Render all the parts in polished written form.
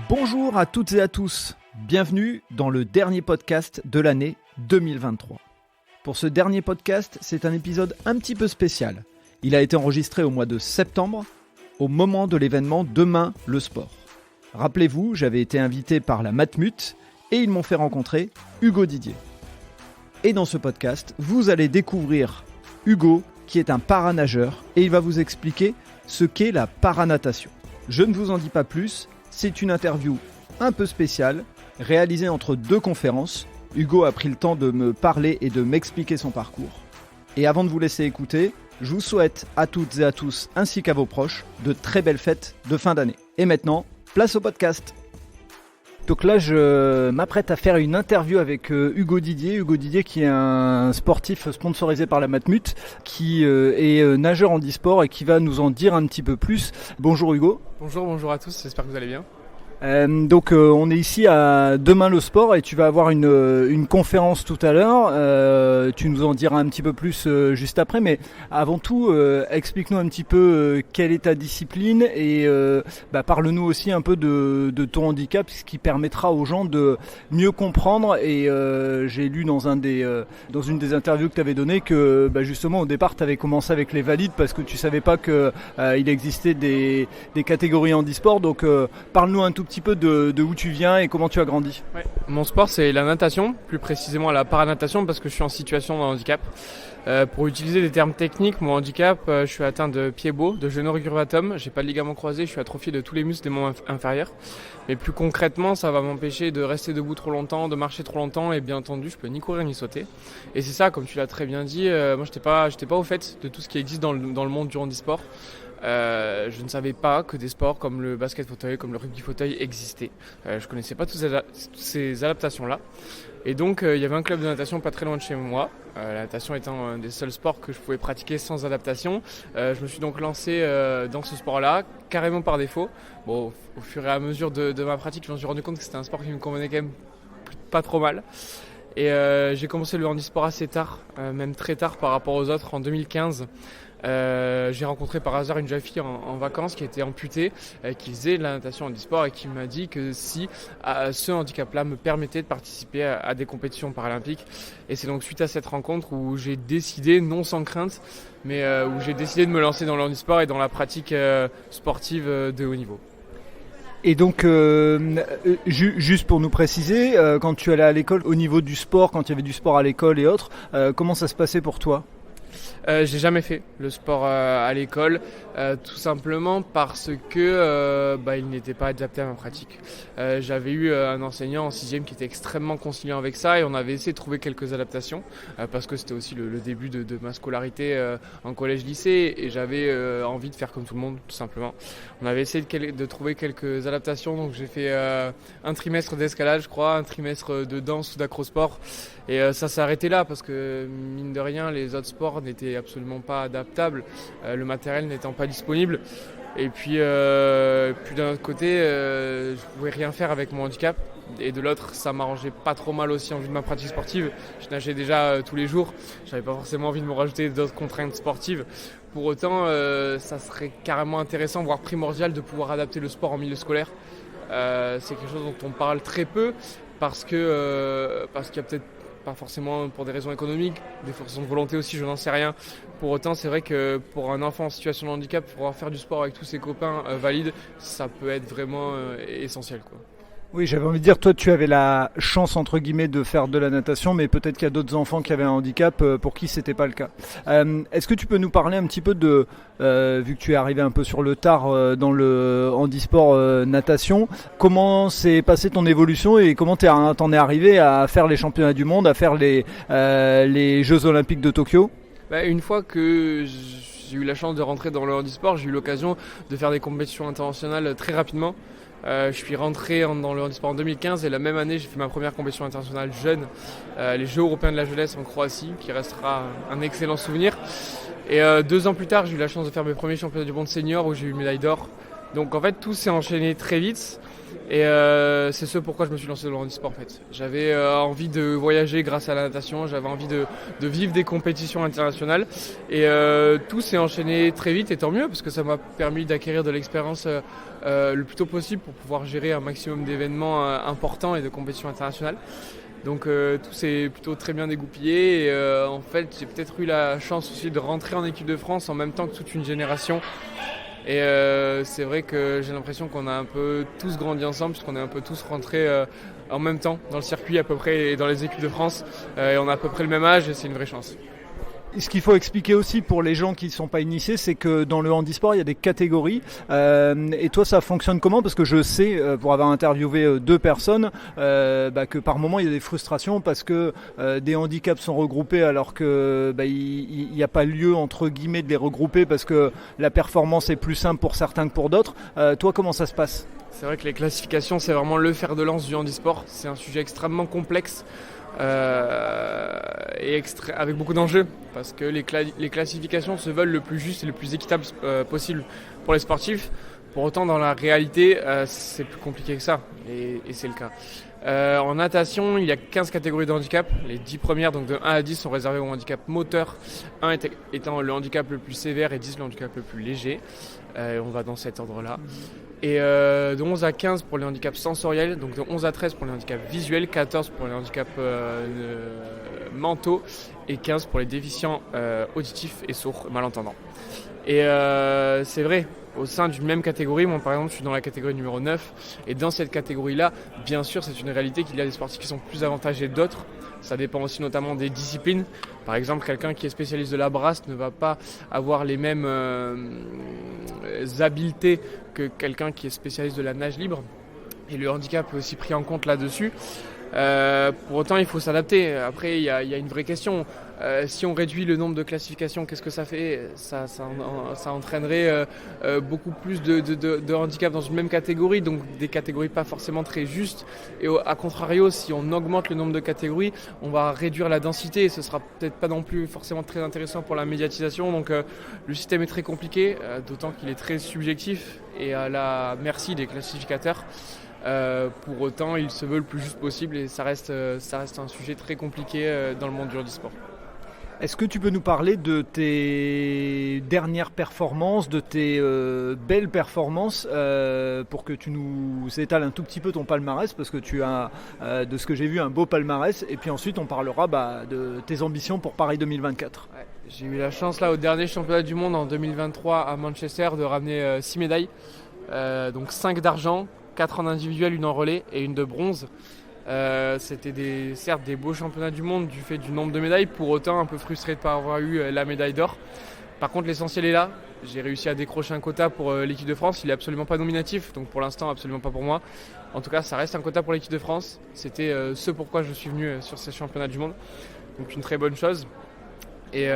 Bonjour à toutes et à tous, bienvenue dans le dernier podcast de l'année 2023. Pour ce dernier podcast, c'est un épisode un petit peu spécial. Il a été enregistré au mois de septembre, au moment de l'événement Demain le sport. Rappelez-vous, j'avais été invité par la Matmut et ils m'ont fait rencontrer Hugo Didier. Et dans ce podcast, vous allez découvrir Hugo, qui est un paranageur, et il va vous expliquer ce qu'est la paranatation. Je ne vous en dis pas plus. C'est une interview un peu spéciale, réalisée entre deux conférences. Hugo a pris le temps de me parler et de m'expliquer son parcours. Et avant de vous laisser écouter, je vous souhaite à toutes et à tous, ainsi qu'à vos proches, de très belles fêtes de fin d'année. Et maintenant, place au podcast. Donc là, je m'apprête à faire une interview avec Hugo Didier. Hugo Didier qui est un sportif sponsorisé par la Matmut, qui est nageur handisport et qui va nous en dire un petit peu plus. Bonjour Hugo. Bonjour à tous, j'espère que vous allez bien. Donc on est ici à Demain le sport et tu vas avoir une conférence tout à l'heure. Tu nous en diras un petit peu plus juste après, mais avant tout, explique-nous un petit peu quelle est ta discipline et parle-nous aussi un peu de ton handicap, ce qui permettra aux gens de mieux comprendre. Et j'ai lu dans une des interviews que tu avais données que justement au départ tu avais commencé avec les valides parce que tu savais pas que il existait des catégories handisport. Donc parle-nous un tout petit peu de où tu viens et comment tu as grandi. Ouais. Mon sport c'est la natation, plus précisément la paranatation parce que je suis en situation de handicap. Pour utiliser des termes techniques, mon handicap, je suis atteint de pied-bot, de genou recurvatum, j'ai pas de ligament croisé, je suis atrophié de tous les muscles des membres inférieurs. Mais plus concrètement, ça va m'empêcher de rester debout trop longtemps, de marcher trop longtemps et bien entendu, je peux ni courir ni sauter. Et c'est ça, comme tu l'as très bien dit, moi j'étais pas au fait de tout ce qui existe dans le monde du handisport. Je ne savais pas que des sports comme le basket fauteuil, comme le rugby fauteuil existaient. Je connaissais pas toutes ces adaptations-là. Et donc il y avait un club de natation pas très loin de chez moi. La natation étant un des seuls sports que je pouvais pratiquer sans adaptation. Je me suis donc lancé dans ce sport-là, carrément par défaut. Bon, au fur et à mesure de ma pratique, je me suis rendu compte que c'était un sport qui me convenait quand même pas trop mal. Et j'ai commencé le handisport assez tard, même très tard par rapport aux autres, en 2015. J'ai rencontré par hasard une jeune fille en vacances qui était amputée, qui faisait de la natation handisport et qui m'a dit que si ce handicap-là me permettait de participer à des compétitions paralympiques. Et c'est donc suite à cette rencontre où j'ai décidé, non sans crainte, mais où j'ai décidé de me lancer dans le handisport et dans la pratique sportive de haut niveau. Et donc, juste pour nous préciser, quand tu allais à l'école, au niveau du sport, quand il y avait du sport à l'école et autres, comment ça se passait pour toi ? J'ai jamais fait le sport à l'école, tout simplement parce que il n'était pas adapté à ma pratique. J'avais eu un enseignant en 6e qui était extrêmement conciliant avec ça et on avait essayé de trouver quelques adaptations parce que c'était aussi le début de ma scolarité en collège-lycée et j'avais envie de faire comme tout le monde, tout simplement. On avait essayé de trouver quelques adaptations, donc j'ai fait un trimestre d'escalade, je crois, un trimestre de danse ou d'acrosport. Et ça s'est arrêté là parce que mine de rien les autres sports n'étaient absolument pas adaptables, le matériel n'étant pas disponible. Et puis d'un autre côté, je pouvais rien faire avec mon handicap. Et de l'autre, ça m'arrangeait pas trop mal aussi en vue de ma pratique sportive. Je nageais déjà tous les jours, j'avais pas forcément envie de me rajouter d'autres contraintes sportives. Pour autant, ça serait carrément intéressant, voire primordial, de pouvoir adapter le sport en milieu scolaire. C'est quelque chose dont on parle très peu parce qu'il y a peut-être pas forcément pour des raisons économiques, des raisons de volonté aussi, je n'en sais rien. Pour autant, c'est vrai que pour un enfant en situation de handicap, pouvoir faire du sport avec tous ses copains valides, ça peut être vraiment essentiel, quoi. Oui, j'avais envie de dire, toi tu avais la chance entre guillemets de faire de la natation, mais peut-être qu'il y a d'autres enfants qui avaient un handicap pour qui c'était pas le cas. Est-ce que tu peux nous parler un petit peu de, vu que tu es arrivé un peu sur le tard dans le handisport natation, comment s'est passée ton évolution et comment t'en es arrivé à faire les championnats du monde, à faire les Jeux Olympiques de Tokyo ? Une fois que j'ai eu la chance de rentrer dans le handisport, j'ai eu l'occasion de faire des compétitions internationales très rapidement. Je suis rentré dans le handisport en 2015 et la même année j'ai fait ma première compétition internationale jeune, les Jeux européens de la jeunesse en Croatie, qui restera un excellent souvenir. Et 2 ans plus tard, j'ai eu la chance de faire mes premiers championnats du monde senior où j'ai eu une médaille d'or. Donc en fait tout s'est enchaîné très vite et c'est ce pourquoi je me suis lancé dans le handisport en fait. J'avais envie de voyager grâce à la natation, j'avais envie de vivre des compétitions internationales et tout s'est enchaîné très vite et tant mieux parce que ça m'a permis d'acquérir de l'expérience le plus tôt possible pour pouvoir gérer un maximum d'événements importants et de compétitions internationales. Donc tout s'est plutôt très bien dégoupillé et en fait j'ai peut-être eu la chance aussi de rentrer en équipe de France en même temps que toute une génération. Et c'est vrai que j'ai l'impression qu'on a un peu tous grandi ensemble puisqu'on est un peu tous rentrés en même temps dans le circuit à peu près et dans les équipes de France et on a à peu près le même âge et c'est une vraie chance. Ce qu'il faut expliquer aussi pour les gens qui ne sont pas initiés, c'est que dans le handisport, il y a des catégories. Et toi, ça fonctionne comment ? Parce que je sais, pour avoir interviewé 2 personnes, que par moment, il y a des frustrations parce que des handicaps sont regroupés alors que il n'y a pas lieu, entre guillemets, de les regrouper parce que la performance est plus simple pour certains que pour d'autres. Toi, comment ça se passe ? C'est vrai que les classifications, c'est vraiment le fer de lance du handisport. C'est un sujet extrêmement complexe. Et avec beaucoup d'enjeux parce que les classifications se veulent le plus juste et le plus équitable possible pour les sportifs. Pour autant, dans la réalité, c'est plus compliqué que ça et c'est le cas. En natation, il y a 15 catégories de handicap. Les 10 premières, donc de 1 à 10, sont réservées au handicap moteur, 1 étant le handicap le plus sévère et 10 le handicap le plus léger. On va dans cet ordre-là. Et de 11 à 15 pour les handicaps sensoriels, donc de 11 à 13 pour les handicaps visuels, 14 pour les handicaps mentaux et 15 pour les déficients auditifs et sourds, malentendants. Et c'est vrai, au sein d'une même catégorie, moi par exemple je suis dans la catégorie numéro 9 et dans cette catégorie-là, bien sûr c'est une réalité qu'il y a des sportifs qui sont plus avantagés que d'autres. Ça dépend aussi notamment des disciplines. Par exemple, quelqu'un qui est spécialiste de la brasse ne va pas avoir les mêmes habiletés que quelqu'un qui est spécialiste de la nage libre. Et le handicap est aussi pris en compte là-dessus. Pour autant, il faut s'adapter. Après, il y a une vraie question. Si on réduit le nombre de classifications, qu'est-ce que ça fait ? Ça entraînerait beaucoup plus de handicaps dans une même catégorie, donc des catégories pas forcément très justes. Et à contrario, si on augmente le nombre de catégories, on va réduire la densité et ce sera peut-être pas non plus forcément très intéressant pour la médiatisation. Donc le système est très compliqué, d'autant qu'il est très subjectif et à la merci des classificateurs. Pour autant, il se veut le plus juste possible et ça reste un sujet très compliqué dans le monde du handisport. Est-ce que tu peux nous parler de tes dernières performances, de tes belles performances pour que tu nous étales un tout petit peu ton palmarès parce que tu as, de ce que j'ai vu, un beau palmarès et puis ensuite on parlera de tes ambitions pour Paris 2024. Ouais, j'ai eu la chance là au dernier championnat du monde en 2023 à Manchester de ramener 6 médailles, donc 5 d'argent, 4 en individuel, 1 en relais et 1 de bronze. C'était certes des beaux championnats du monde du fait du nombre de médailles, pour autant un peu frustré de ne pas avoir eu la médaille d'or. Par contre l'essentiel est là, j'ai réussi à décrocher un quota pour l'équipe de France, il n'est absolument pas nominatif, donc pour l'instant absolument pas pour moi. En tout cas ça reste un quota pour l'équipe de France, c'était ce pourquoi je suis venu sur ces championnats du monde, donc une très bonne chose. Et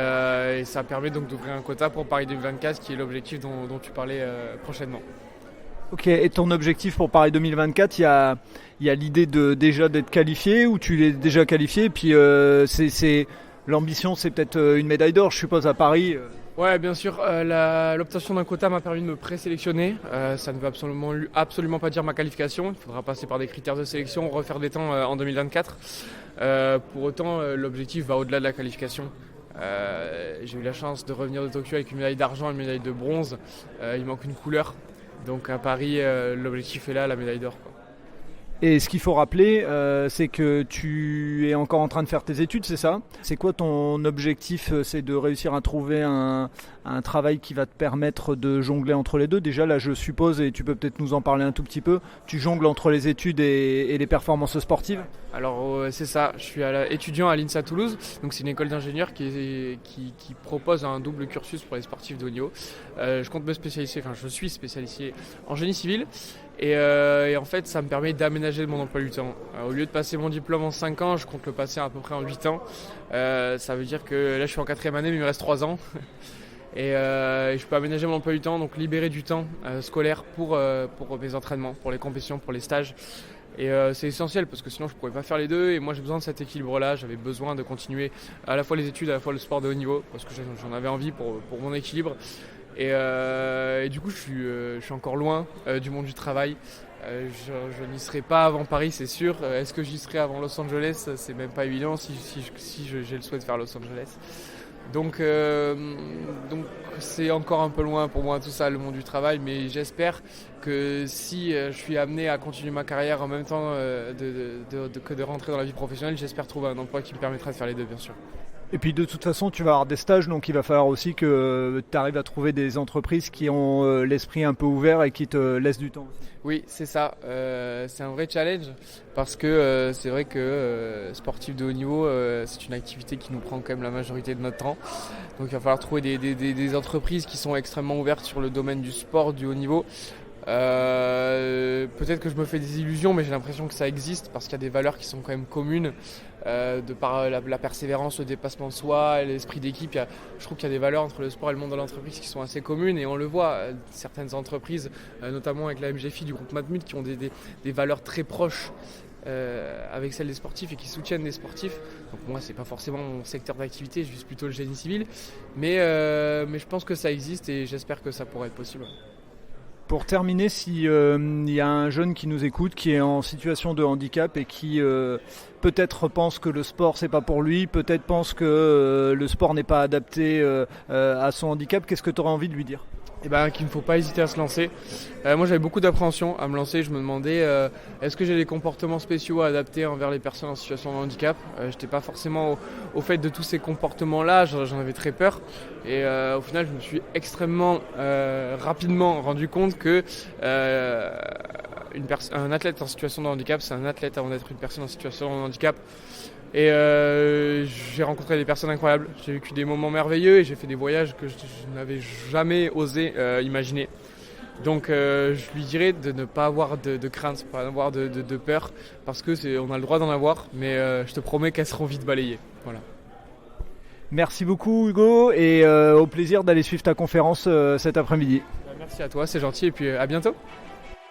ça permet donc d'ouvrir un quota pour Paris 2024 qui est l'objectif dont tu parlais prochainement. Ok, et ton objectif pour Paris 2024, il y a l'idée déjà d'être qualifié ou tu es déjà qualifié, et puis l'ambition c'est peut-être une médaille d'or, je suppose, à Paris. Ouais, bien sûr, l'obtention d'un quota m'a permis de me présélectionner. Ça ne veut absolument pas dire ma qualification, il faudra passer par des critères de sélection, refaire des temps en 2024. Pour autant, l'objectif va au-delà de la qualification. J'ai eu la chance de revenir de Tokyo avec une médaille d'argent et une médaille de bronze. Il manque une couleur. Donc à Paris, l'objectif est là, la médaille d'or, quoi. Et ce qu'il faut rappeler, c'est que tu es encore en train de faire tes études, c'est ça ? C'est quoi ton objectif ? C'est de réussir à trouver un travail qui va te permettre de jongler entre les deux. Déjà là, je suppose, et tu peux peut-être nous en parler un tout petit peu, tu jongles entre les études et les performances sportives ? Alors c'est ça, je suis étudiant à l'INSA Toulouse, donc c'est une école d'ingénieurs qui propose un double cursus pour les sportifs de haut niveau. Je compte me spécialiser, je suis spécialisé en génie civil. Et en fait, ça me permet d'aménager mon emploi du temps. Au lieu de passer mon diplôme en 5 ans, je compte le passer à peu près en 8 ans. Ça veut dire que là, je suis en 4e année, mais il me reste 3 ans. Et je peux aménager mon emploi du temps, donc libérer du temps scolaire pour mes entraînements, pour les compétitions, pour les stages. Et c'est essentiel parce que sinon je ne pourrais pas faire les deux. Et moi, j'ai besoin de cet équilibre-là. J'avais besoin de continuer à la fois les études, à la fois le sport de haut niveau parce que j'en avais envie pour mon équilibre. Et du coup, je suis encore loin du monde du travail. Je n'y serai pas avant Paris, c'est sûr. Est-ce que j'y serai avant Los Angeles? C'est même pas évident si j'ai le souhait de faire Los Angeles. Donc c'est encore un peu loin pour moi tout ça, le monde du travail, mais j'espère que si je suis amené à continuer ma carrière en même temps que de rentrer dans la vie professionnelle, j'espère trouver un emploi qui me permettra de faire les deux, bien sûr. Et puis de toute façon, tu vas avoir des stages, donc il va falloir aussi que tu arrives à trouver des entreprises qui ont l'esprit un peu ouvert et qui te laissent du temps. Oui, c'est ça. C'est un vrai challenge parce que c'est vrai que sportif de haut niveau, c'est une activité qui nous prend quand même la majorité de notre temps. Donc il va falloir trouver des entreprises qui sont extrêmement ouvertes sur le domaine du sport du haut niveau. Peut-être que je me fais des illusions, mais j'ai l'impression que ça existe parce qu'il y a des valeurs qui sont quand même communes de par la persévérance, le dépassement de soi, l'esprit d'équipe. Je trouve qu'il y a des valeurs entre le sport et le monde de l'entreprise qui sont assez communes et on le voit, certaines entreprises, notamment avec la MGFI du groupe Matmut, qui ont des valeurs très proches avec celles des sportifs et qui soutiennent les sportifs. Donc moi c'est pas forcément mon secteur d'activité, je vise plutôt le génie civil, mais je pense que ça existe et j'espère que ça pourrait être possible. Pour terminer, s'il y a un jeune qui nous écoute, qui est en situation de handicap et qui peut-être pense que le sport c'est pas pour lui, peut-être pense que le sport n'est pas adapté à son handicap, qu'est-ce que tu aurais envie de lui dire ? Qu'il ne faut pas hésiter à se lancer. Moi j'avais beaucoup d'appréhension à me lancer, je me demandais est-ce que j'ai des comportements spéciaux à adapter envers les personnes en situation de handicap. J'étais pas forcément au fait de tous ces comportements-là, j'en avais très peur. Et au final je me suis extrêmement rapidement rendu compte que un athlète en situation de handicap, c'est un athlète avant d'être une personne en situation de handicap. Et j'ai rencontré des personnes incroyables, j'ai vécu des moments merveilleux et j'ai fait des voyages que je n'avais jamais osé imaginer. Donc je lui dirais de ne pas avoir de crainte, pas avoir de peur, parce que on a le droit d'en avoir, mais je te promets qu'elles seront vite balayées. Voilà. Merci beaucoup Hugo et au plaisir d'aller suivre ta conférence cet après-midi. Merci à toi, c'est gentil et puis à bientôt.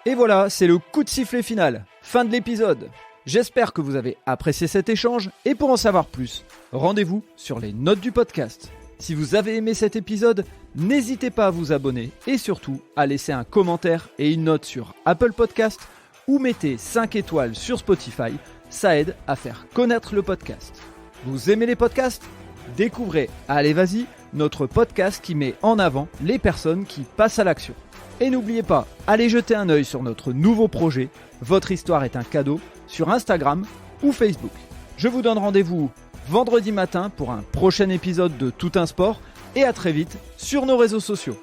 Et voilà, c'est le coup de sifflet final, fin de l'épisode. J'espère que vous avez apprécié cet échange et pour en savoir plus, rendez-vous sur les notes du podcast. Si vous avez aimé cet épisode, n'hésitez pas à vous abonner et surtout à laisser un commentaire et une note sur Apple Podcast ou mettez 5 étoiles sur Spotify, ça aide à faire connaître le podcast. Vous aimez les podcasts ? Découvrez Allez Vas-y, notre podcast qui met en avant les personnes qui passent à l'action. Et n'oubliez pas, allez jeter un œil sur notre nouveau projet, Votre Histoire est un cadeau, sur Instagram ou Facebook. Je vous donne rendez-vous vendredi matin pour un prochain épisode de Tout un sport et à très vite sur nos réseaux sociaux.